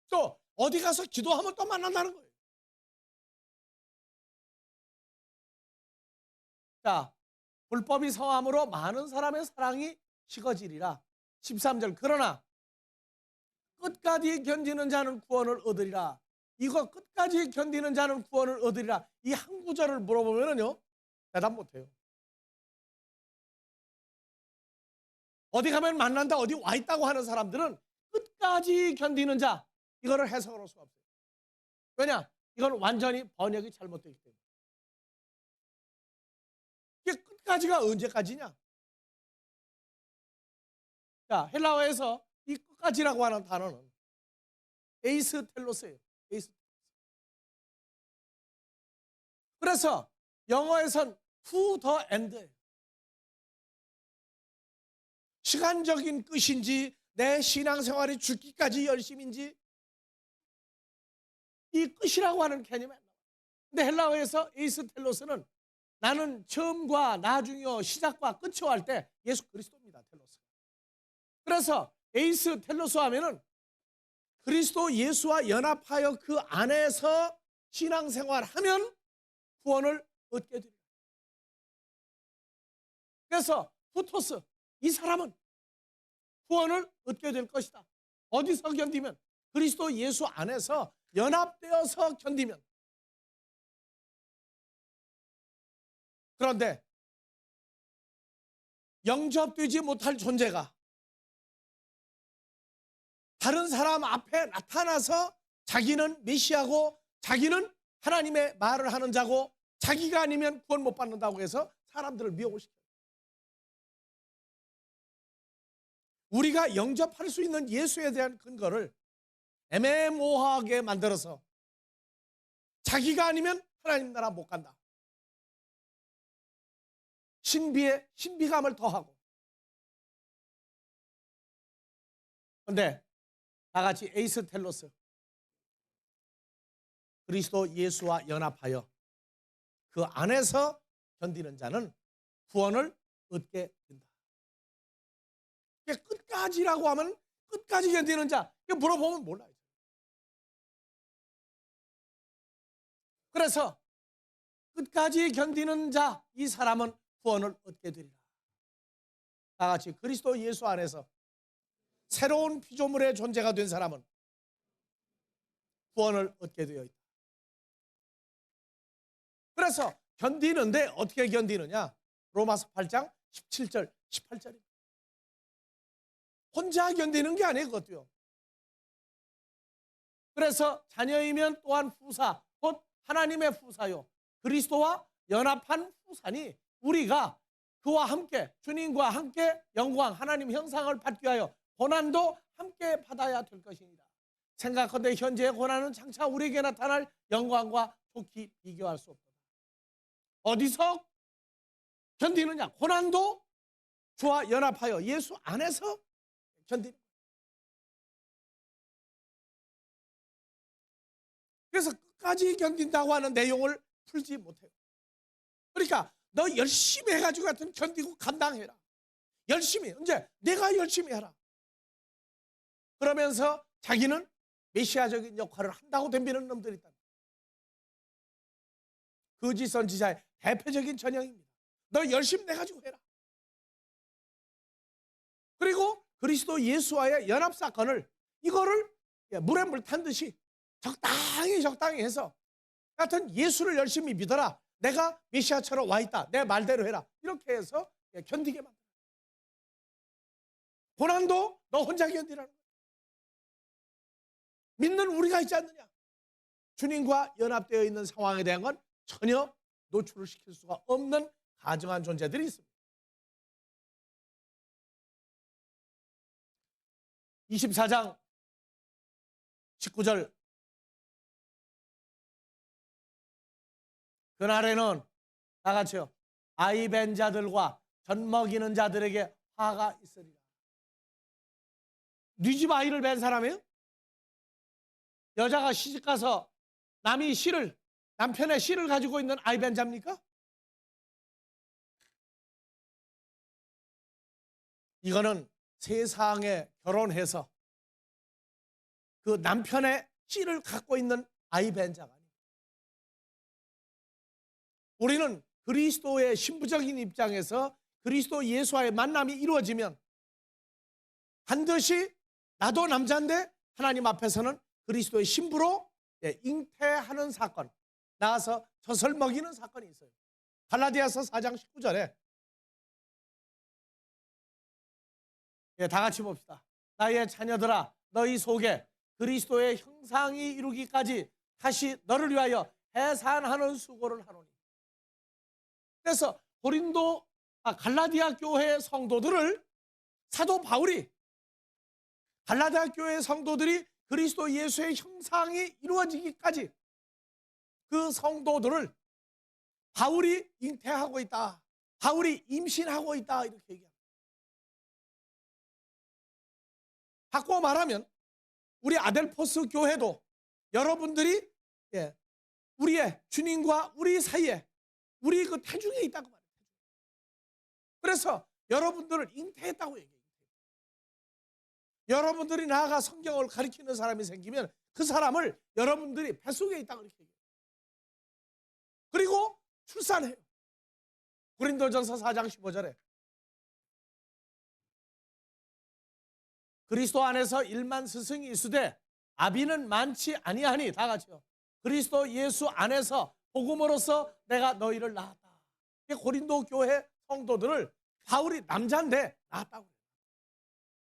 또 어디 가서 기도하면 또 만난다는 거예요. 자, 불법이 성함으로 많은 사람의 사랑이 식어지리라. 13절 그러나 끝까지 견디는 자는 구원을 얻으리라. 이거 끝까지 견디는 자는 구원을 얻으리라. 이 한 구절을 물어보면요 대답 못해요. 어디 가면 만난다, 어디 와 있다고 하는 사람들은 끝까지 견디는 자, 이거를 해석을 할 수가 없어요. 왜냐? 이건 완전히 번역이 잘못되기 때문에. 이게 끝까지가 언제까지냐? 자, 헬라어에서 이 끝까지라고 하는 단어는 에이스 텔로스예요. 에이스. 그래서 영어에선 to the end예요. 시간적인 끝인지 내 신앙생활이 죽기까지 열심인지 이 끝이라고 하는 개념이 안 나와요. 근데 헬라어에서 에이스 텔로스는 나는 처음과 나중이요 시작과 끝이요 할 때 예수 그리스도입니다. 텔로스. 그래서 에이스 텔로스 하면은 그리스도 예수와 연합하여 그 안에서 신앙생활하면 구원을 얻게 됩니다. 그래서 후토스 이 사람은 구원을 얻게 될 것이다. 어디서 견디면? 그리스도 예수 안에서 연합되어서 견디면. 그런데 영접되지 못할 존재가 다른 사람 앞에 나타나서 자기는 메시아고 자기는 하나님의 말을 하는 자고 자기가 아니면 구원 못 받는다고 해서 사람들을 미혹을 시켜요. 우리가 영접할 수 있는 예수에 대한 근거를 애매모호하게 만들어서 자기가 아니면 하나님 나라 못 간다. 신비에 신비감을 더하고. 그런데 다 같이 에이스 텔로스 그리스도 예수와 연합하여 그 안에서 견디는 자는 구원을 얻게 된다. 끝까지라고 하면 끝까지 견디는 자, 이거 물어보면 몰라요. 그래서 끝까지 견디는 자, 이 사람은 구원을 얻게 되리라. 다 같이 그리스도 예수 안에서 새로운 피조물의 존재가 된 사람은 구원을 얻게 되어 있다. 그래서 견디는데 어떻게 견디느냐? 로마서 8장 17절 18절입니다. 혼자 견디는 게 아니에요. 그것도요. 그래서 자녀이면 또한 후사, 곧 하나님의 후사요, 그리스도와 연합한 후사니 우리가 그와 함께 주님과 함께 영광 하나님 형상을 받기 위하여 고난도 함께 받아야 될 것입니다. 생각컨대 현재의 고난은 장차 우리에게 나타날 영광과 좋게 비교할 수 없다. 어디서 견디느냐? 고난도 주와 연합하여 예수 안에서 견디는 거예요. 그래서 끝까지 견딘다고 하는 내용을 풀지 못해요. 그러니까 너 열심히 해가지고 하여튼 견디고 감당해라. 열심히. 이제 내가 열심히 해라. 그러면서 자기는 메시아적인 역할을 한다고 덤비는 놈들이 있다. 거짓 선지자의 대표적인 전형입니다. 너 열심히 내가지고 해라. 그리고 그리스도 예수와의 연합 사건을 이거를 물에 물 탄 듯이 적당히 해서 하여튼 예수를 열심히 믿어라. 내가 메시아처럼 와 있다. 내 말대로 해라. 이렇게 해서 견디게 만들어요. 고난도 너 혼자 견디라는 거야. 믿는 우리가 있지 않느냐. 주님과 연합되어 있는 상황에 대한 건 전혀 노출을 시킬 수가 없는 가증한 존재들이 있습니다. 24장 19절 그날에는 다 같이요. 아이 벤 자들과 젖 먹이는 자들에게 화가 있으리라. 네 집 아이를 뵌 사람이에요? 여자가 시집가서 남편의 씨를 가지고 있는 아이 벤 자입니까? 이거는 세상에 결혼해서 그 남편의 씨를 갖고 있는 아이 벤 자가 아니에요. 우리는 그리스도의 신부적인 입장에서 그리스도 예수와의 만남이 이루어지면 반드시 나도 남자인데 하나님 앞에서는 그리스도의 신부로 잉태하는 사건, 나아서 젖을 먹이는 사건이 있어요. 갈라디아서 4장 19절에 다 같이 봅시다. 나의 자녀들아 너희 속에 그리스도의 형상이 이루기까지 다시 너를 위하여 해산하는 수고를 하노니. 그래서 갈라디아 교회 성도들을 사도 바울이 갈라디아 교회 성도들이 그리스도 예수의 형상이 이루어지기까지 그 성도들을 바울이 잉태하고 있다, 바울이 임신하고 있다, 이렇게 얘기합니다. 바꿔 말하면 우리 아델포스 교회도 여러분들이 우리의 주님과 우리 사이에 우리 그 태중에 있다고 말해요. 그래서 여러분들을 잉태했다고 얘기해요. 여러분들이 나아가 성경을 가르치는 사람이 생기면 그 사람을 여러분들이 뱃속에 있다고 이렇게 얘기해요. 그리고 출산해요. 고린도전서 4장 15절에 그리스도 안에서 일만 스승이 있으되 아비는 많지 아니하니, 다 같이요. 그리스도 예수 안에서 복음으로써 내가 너희를 낳았다. 고린도 교회 성도들을 바울이 남자인데 낳았다고 해요.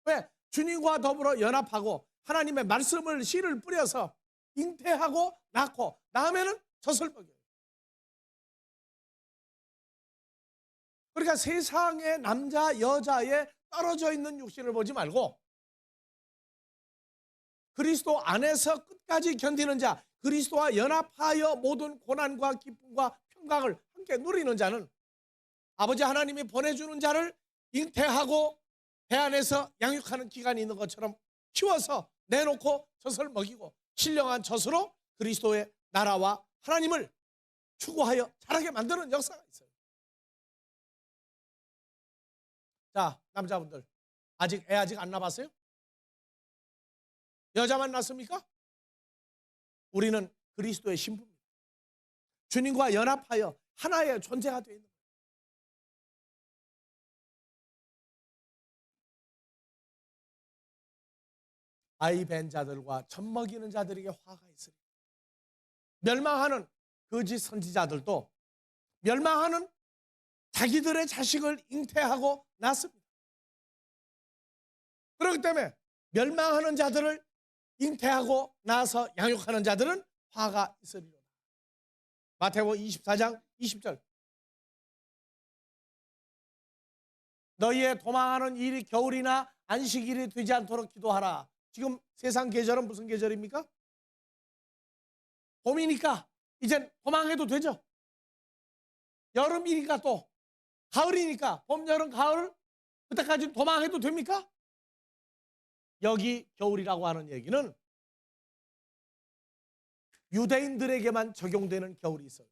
왜? 주님과 더불어 연합하고 하나님의 말씀을 씨를 뿌려서 잉태하고 낳고 낳으면은 젖을 먹여요. 그러니까 세상의 남자 여자에 떨어져 있는 육신을 보지 말고 그리스도 안에서 끝까지 견디는 자, 그리스도와 연합하여 모든 고난과 기쁨과 평강을 함께 누리는 자는 아버지 하나님이 보내주는 자를 잉태하고 배 안에서 양육하는 기간이 있는 것처럼 키워서 내놓고 젖을 먹이고 신령한 젖으로 그리스도의 나라와 하나님을 추구하여 자라게 만드는 역사가 있어요. 자, 남자분들 애 아직 안 낳았어요? 여자만 낳습니까? 우리는 그리스도의 신부입니다. 주님과 연합하여 하나의 존재가 되어 있는 거예요. 아이 벤 자들과 젖 먹이는 자들에게 화가 있으리. 멸망하는 거짓 선지자들도 멸망하는 자기들의 자식을 잉태하고 낳습니다. 그렇기 때문에 멸망하는 자들을 잉태하고 낳아서 양육하는 자들은 화가 있으리로다. 마태복음 24장 20절 너희의 도망하는 일이 겨울이나 안식일이 되지 않도록 기도하라. 지금 세상 계절은 무슨 계절입니까? 봄이니까 이젠 도망해도 되죠. 여름이니까 또 가을이니까 봄, 여름, 가을 그때까지 도망해도 됩니까? 여기 겨울이라고 하는 얘기는 유대인들에게만 적용되는 겨울이 있어요.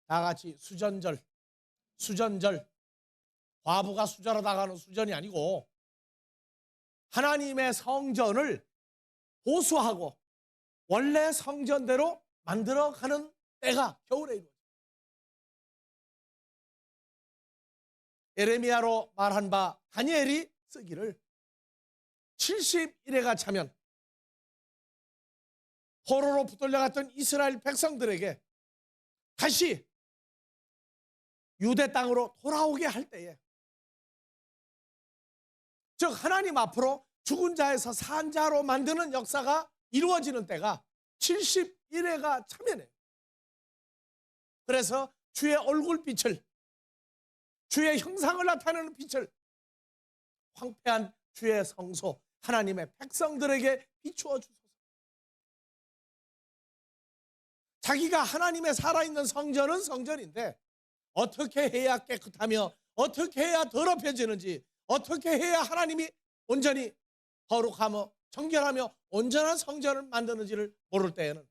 다 같이 수전절, 과부가 수절하다가 하는 수전이 아니고 하나님의 성전을 보수하고 원래 성전대로 만들어가는 때가 겨울에 이루어져요. 예레미야로 말한 바 다니엘이 쓰기를 70일에가 차면 포로로 붙들려갔던 이스라엘 백성들에게 다시 유대 땅으로 돌아오게 할 때에 즉 하나님 앞으로 죽은 자에서 산 자로 만드는 역사가 이루어지는 때가 71회가 참여해요. 그래서 주의 얼굴빛을, 주의 형상을 나타내는 빛을 황폐한 주의 성소 하나님의 백성들에게 비추어 주소서. 자기가 하나님의 살아있는 성전은 성전인데 어떻게 해야 깨끗하며 어떻게 해야 더럽혀지는지, 어떻게 해야 하나님이 온전히 거룩하며 정결하며 온전한 성전을 만드는지를 모를 때에는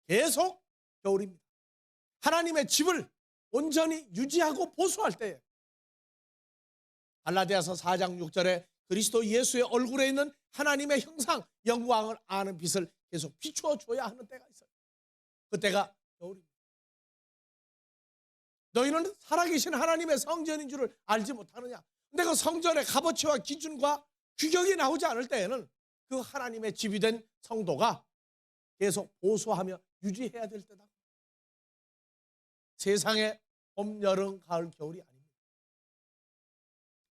계속 겨울입니다. 하나님의 집을 온전히 유지하고 보수할 때에 갈라디아서 4장 6절에 그리스도 예수의 얼굴에 있는 하나님의 형상 영광을 아는 빛을 계속 비추어 줘야 하는 때가 있어요. 그때가 겨울입니다. 너희는 살아계신 하나님의 성전인 줄을 알지 못하느냐? 근데 그 성전의 값어치와 기준과 규격이 나오지 않을 때에는 그 하나님의 집이 된 성도가 계속 보수하며 유지해야 될 때다. 세상에 봄, 여름, 가을, 겨울이 아닙니다.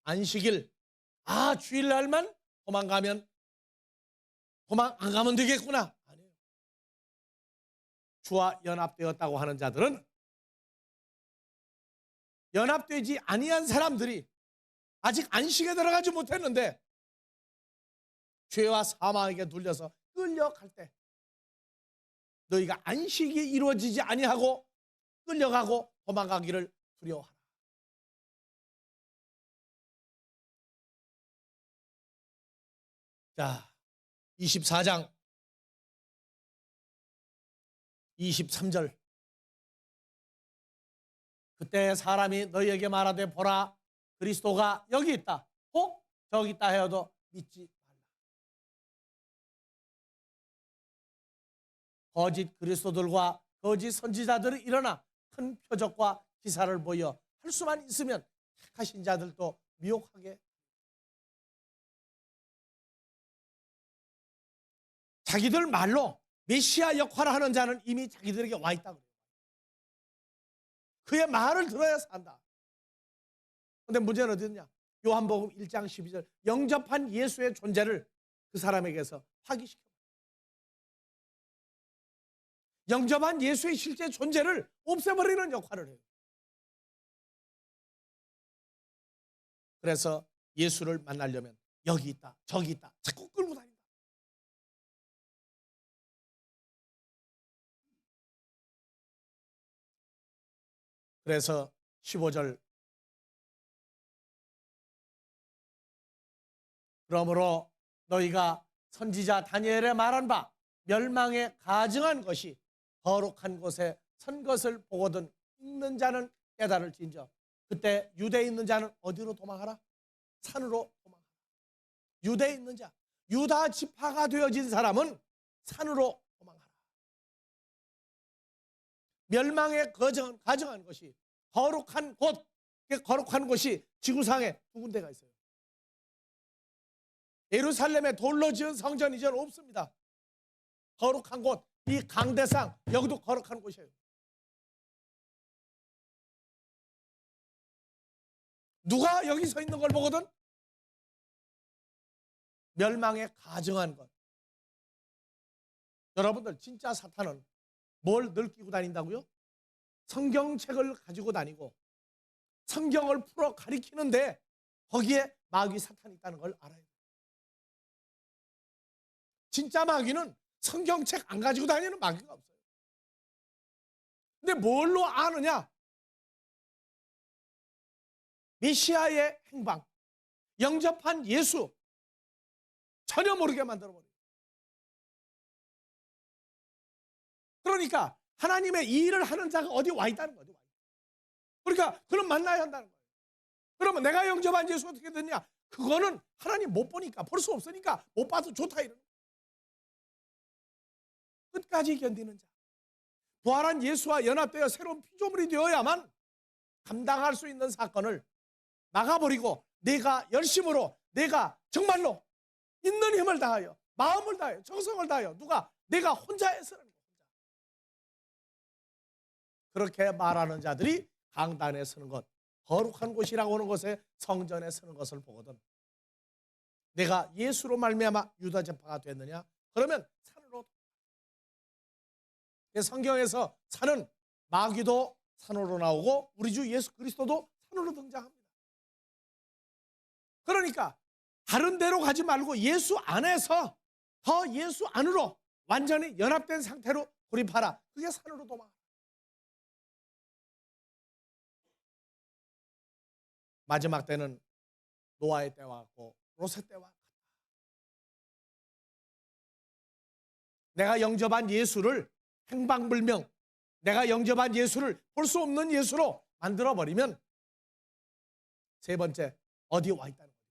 안식일, 주일날만 도망 안 가면 되겠구나. 아니에요. 주와 연합되었다고 하는 자들은 연합되지 아니한 사람들이 아직 안식에 들어가지 못했는데 죄와 사망에게 눌려서 끌려갈 때 너희가 안식이 이루어지지 아니하고 끌려가고 도망가기를 두려워하라. 자, 24장 23절. 그때 사람이 너희에게 말하되 보라 그리스도가 여기 있다, 혹 저기 있다 하여도 믿지 말라. 거짓 그리스도들과 거짓 선지자들이 일어나 큰 표적과 기사를 보여 할 수만 있으면 택하신 자들도 미혹하게. 자기들 말로 메시아 역할을 하는 자는 이미 자기들에게 와 있다고. 그의 말을 들어야 산다. 그런데 문제는 어디 있냐? 요한복음 1장 12절 영접한 예수의 존재를 그 사람에게서 파기시켜. 영접한 예수의 실제 존재를 없애버리는 역할을 해요. 그래서 예수를 만나려면 여기 있다 저기 있다 자꾸 끌고 다닌다. 그래서 15절 그러므로 너희가 선지자 다니엘의 말한 바 멸망에 가증한 것이 거룩한 곳에 선 것을 보거든 읽는 자는 깨달을진저. 그때 유대에 있는 자는 어디로 도망하라? 산으로 도망하라. 유대에 있는 자, 유다 지파가 되어진 사람은 산으로 도망하라. 멸망에 가증한 것이 거룩한 곳, 거룩한 곳이 지구상에 두 군데가 있어요. 예루살렘에 돌로 지은 성전 이제는 없습니다. 거룩한 곳, 이 강대상 여기도 거룩한 곳이에요. 누가 여기 서 있는 걸 보거든 멸망에 가증한 것. 여러분들 진짜 사탄은 뭘 늘 끼고 다닌다고요? 성경책을 가지고 다니고 성경을 풀어 가리키는데 거기에 마귀 사탄이 있다는 걸 알아야 돼요. 진짜 마귀는 성경책 안 가지고 다니는 마귀가 없어요. 근데 뭘로 아느냐? 메시아의 행방, 영접한 예수 전혀 모르게 만들어버려요. 그러니까 하나님의 이 일을 하는 자가 어디 와 있다는 거죠. 그러니까 그럼 만나야 한다는 거예요. 그러면 내가 영접한 예수 어떻게 됐냐? 그거는 하나님 못 보니까, 볼 수 없으니까 못 봐도 좋다 이러는 거예요. 끝까지 견디는 자, 부활한 예수와 연합되어 새로운 피조물이 되어야만 감당할 수 있는 사건을 막아버리고 내가 열심으로, 내가 정말로 있는 힘을 다하여, 마음을 다하여, 정성을 다하여, 누가? 내가 혼자 해서는 거예요. 그렇게 말하는 자들이 강단에 서는 것, 거룩한 곳이라고 하는 곳에 성전에 서는 것을 보거든 내가 예수로 말미암아 유다 지파가 됐느냐? 그러면 산으로. 성경에서 산은 마귀도 산으로 나오고 우리 주 예수 그리스도도 산으로 등장합니다. 그러니까 다른 데로 가지 말고 예수 안에서 더 예수 안으로 완전히 연합된 상태로 고립하라. 그게 산으로 도망. 마지막 때는 노아의 때와 같고 롯의 때와 같다. 내가 영접한 예수를 행방불명, 내가 영접한 예수를 볼 수 없는 예수로 만들어버리면 세 번째, 어디 와 있다는 거예요.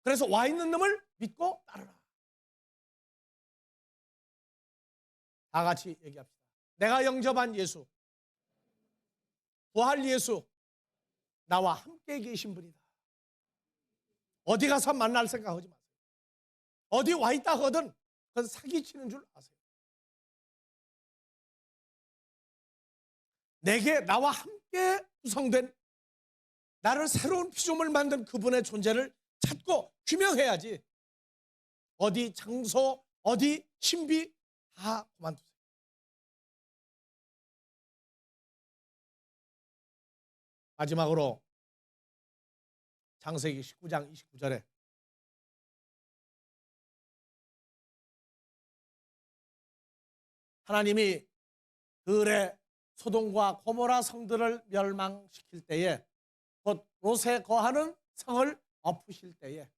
그래서 와 있는 놈을 믿고 따르라. 다 같이 얘기합시다. 내가 영접한 예수, 부활 예수, 나와 함께 계신 분이다. 어디 가서 만날 생각하지 마세요. 어디 와 있다 하거든 그건 사기치는 줄 아세요. 내게 나와 함께 구성된 나를 새로운 피조물 만든 그분의 존재를 찾고 규명해야지 어디 장소, 어디 신비 다 그만두세요. 마지막으로 창세기 19장 29절에 하나님이 들의 소돔과 고모라 성들을 멸망시킬 때에 곧 롯에 거하는 성을 엎으실 때에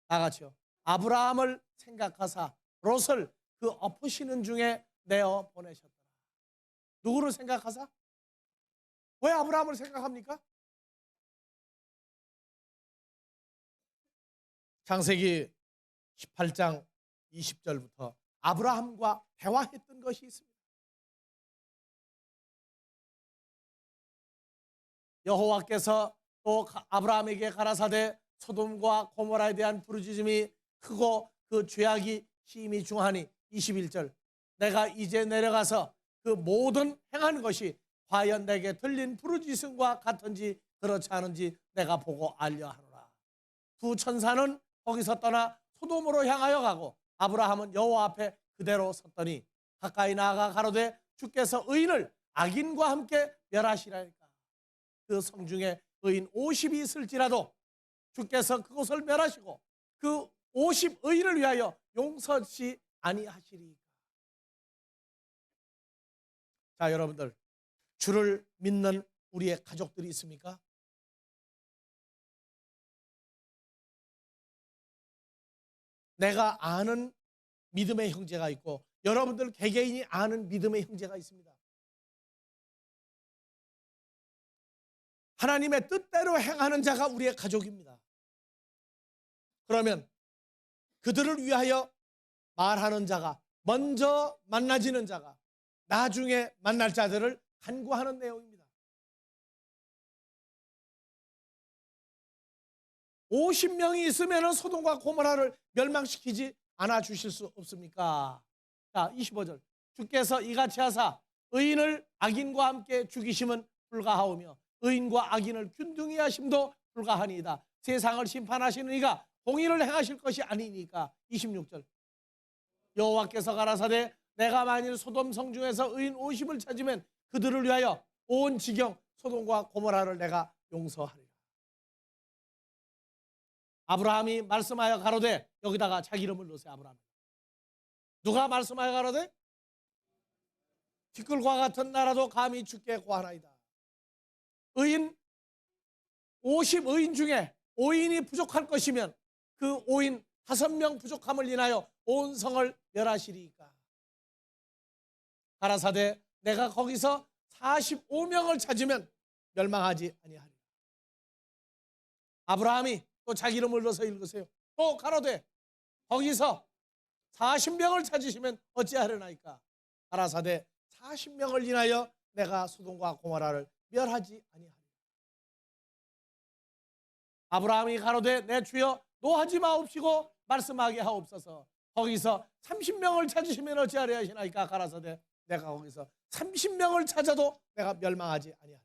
다 같이요. 아브라함을 생각하사 롯을 그 엎으시는 중에 내어 보내셨더라. 누구를 생각하사? 왜 아브라함을 생각합니까? 창세기 18장 20절부터 아브라함과 대화했던 것이 있습니다. 여호와께서 또 아브라함에게 가라사대 소돔과 고모라에 대한 부르짖음이 크고 그 죄악이 심히 중하니 21절 내가 이제 내려가서 그 모든 행한 것이 과연 내게 들린 부르짖음과 같은지 그렇지 않은지 내가 보고 알려하노라. 두 천사는 거기서 떠나 소돔으로 향하여 가고 아브라함은 여호와 앞에 그대로 섰더니 가까이 나아가 가로되 주께서 의인을 악인과 함께 멸하시라니까. 그 성중에 의인 50이 있을지라도 주께서 그곳을 멸하시고 그 50 의인을 위하여 용서치 아니하시리까. 자, 여러분들 주를 믿는 우리의 가족들이 있습니까? 내가 아는 믿음의 형제가 있고 여러분들 개개인이 아는 믿음의 형제가 있습니다. 하나님의 뜻대로 행하는 자가 우리의 가족입니다. 그러면 그들을 위하여 말하는 자가, 먼저 만나지는 자가 나중에 만날 자들을 간구하는 내용입니다. 50명이 있으면 소돔과 고모라를 멸망시키지 않아 주실 수 없습니까? 자, 25절 주께서 이같이 하사 의인을 악인과 함께 죽이심은 불가하오며 의인과 악인을 균등히 하심도 불가하니이다. 세상을 심판하시는 이가 공의를 행하실 것이 아니니까. 26절 여호와께서 가라사대 내가 만일 소돔 성 중에서 의인 50을 찾으면 그들을 위하여 온 지경 소돔과 고모라를 내가 용서하리라. 아브라함이 말씀하여 가로되 여기다가 자기 이름을 넣으세요. 아브라함. 누가 말씀하여 가로되 티끌과 같은 나라도 감히 주께 구하나이다. 의인 50의인 중에 5인이 부족할 것이면 그 5인 5명 부족함을 인하여 온 성을 멸하시리이까. 가라사대 내가 거기서 45명을 찾으면 멸망하지 아니하리라. 아브라함이 또 자기 이름을 넣어서 읽으세요. 또 가로되 거기서 40명을 찾으시면 어찌하려나이까. 가라사대 40명을 인하여 내가 소돔과 고모라를 멸하지 아니하리라. 아브라함이 가로되 내 주여 노하지 마옵시고 말씀하게 하옵소서. 거기서 30명을 찾으시면 어찌하려 하시나이까. 가라사대 내가 거기서 30명을 찾아도 내가 멸망하지 아니하리라.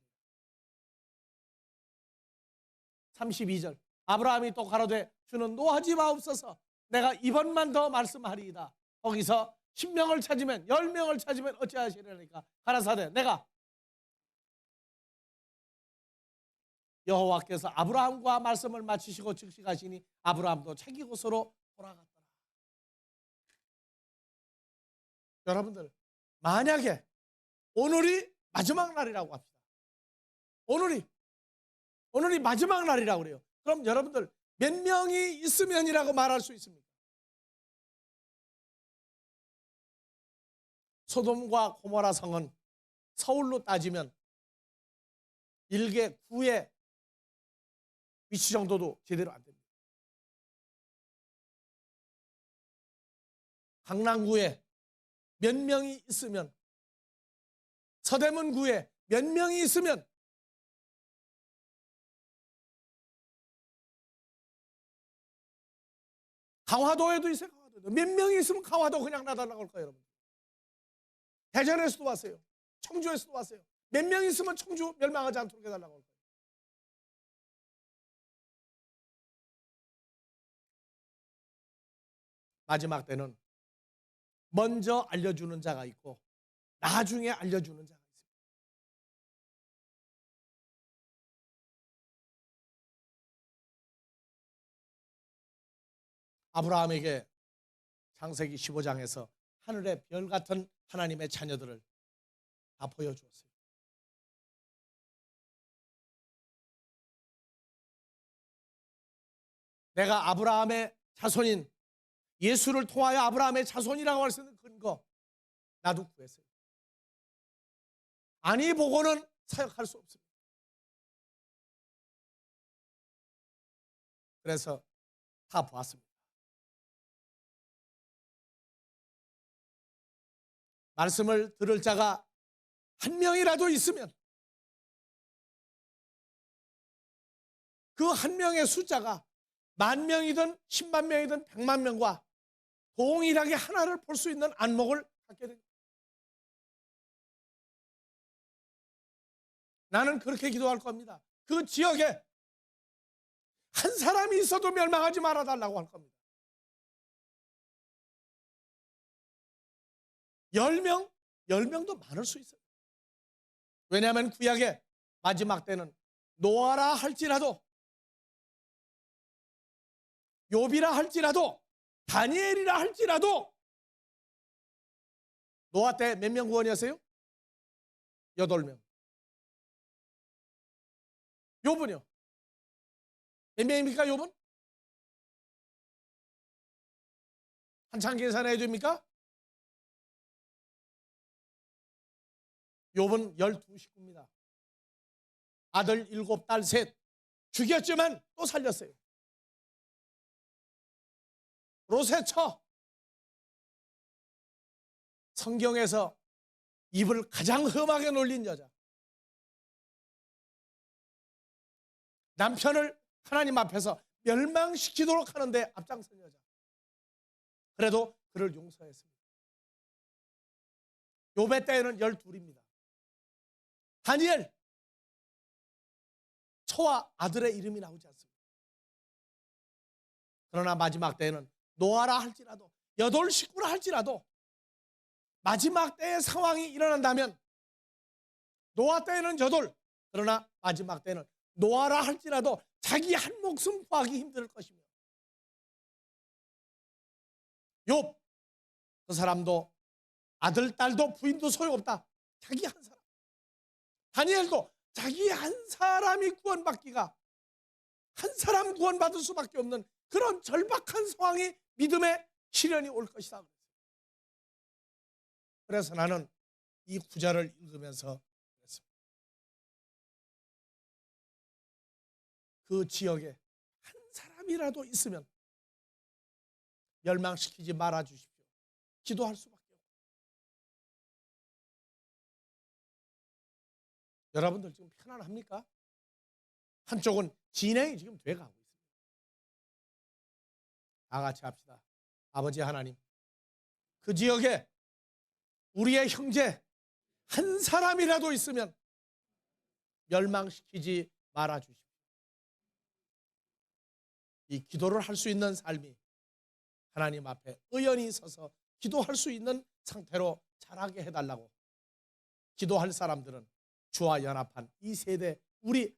32절 아브라함이 또 가로되 주는 노하지 마옵소서. 내가 이번만 더 말씀하리이다. 거기서 10명을 찾으면 10명을 찾으면 어찌하시려니까 가라사대 내가 여호와께서 아브라함과 말씀을 마치시고 즉시 가시니 아브라함도 자기 곳으로 돌아갔더라. 여러분들 만약에 오늘이 마지막 날이라고 합시다. 오늘이 마지막 날이라고 그래요. 그럼 여러분들 몇 명이 있으면이라고 말할 수 있습니까? 소돔과 고모라 성은 서울로 따지면 1개 9의 위치 정도도 제대로 안 됩니다. 강남구에 몇 명이 있으면, 서대문구에 몇 명이 있으면 강화도에도 있어요. 강화도에도. 몇 명이 있으면 강화도 그냥 놔달라고 할 거예요. 여러분. 대전에서도 왔어요. 청주에서도 왔어요. 몇 명이 있으면 청주 멸망하지 않도록 해달라고 할 거예요. 마지막 때는 먼저 알려주는 자가 있고 나중에 알려주는 자가 있습니다. 아브라함에게 창세기 15장에서 하늘의 별 같은 하나님의 자녀들을 다 보여주었어요. 내가 아브라함의 자손인 예수를 통하여 아브라함의 자손이라고 할 수 있는 근거 나도 구했어요. 아니 보고는 사역할 수 없습니다. 그래서 다 보았습니다. 말씀을 들을 자가 한 명이라도 있으면 그 한 명의 숫자가 10,000명이든 10만 명이든 100만 명과 동일하게 하나를 볼 수 있는 안목을 갖게 됩니다. 나는 그렇게 기도할 겁니다. 그 지역에 한 사람이 있어도 멸망하지 말아달라고 할 겁니다. 10명? 10명도 많을 수 있어요. 왜냐하면 구약의 마지막 때는 노아라 할지라도 욥이라 할지라도 다니엘이라 할지라도 노아 때 몇 명 구원이었어요? 8명. 욥은요? 몇 명입니까 욥은? 한참 계산해 줍니까? 욥은 12식구입니다. 아들 7, 딸 3 죽였지만 또 살렸어요. 로세처 성경에서 입을 가장 험하게 놀린 여자, 남편을 하나님 앞에서 멸망시키도록 하는데 앞장선 여자. 그래도 그를 용서했습니다. 욥의 때에는 12입니다. 다니엘 처와 아들의 이름이 나오지 않습니다. 그러나 마지막 때에는 노아라 할지라도 8식구라 할지라도 마지막 때의 상황이 일어난다면 노아 때에는 8, 그러나 마지막 때는 노아라 할지라도 자기 한 목숨 구하기 힘들 것이며 욥 그 사람도 아들, 딸도 부인도 소용없다. 자기 한 사람. 다니엘도 자기 한 사람이 구원받기가 한 사람 구원받을 수밖에 없는 그런 절박한 상황이 믿음의 시련이 올 것이다. 그래서 나는 이 구절을 읽으면서 그랬습니다. 그 지역에 한 사람이라도 있으면 멸망시키지 말아 주십시오. 기도할 수밖에 없어요. 여러분들 지금 편안합니까? 한쪽은 진행이 지금 돼가고 있습니다. 다 같이 합시다. 아버지 하나님, 그 지역에 우리의 형제 한 사람이라도 있으면 멸망시키지 말아 주십시오. 이 기도를 할 수 있는 삶이 하나님 앞에 의연히 서서 기도할 수 있는 상태로 자라게 해달라고 기도할 사람들은 주와 연합한 이 세대 우리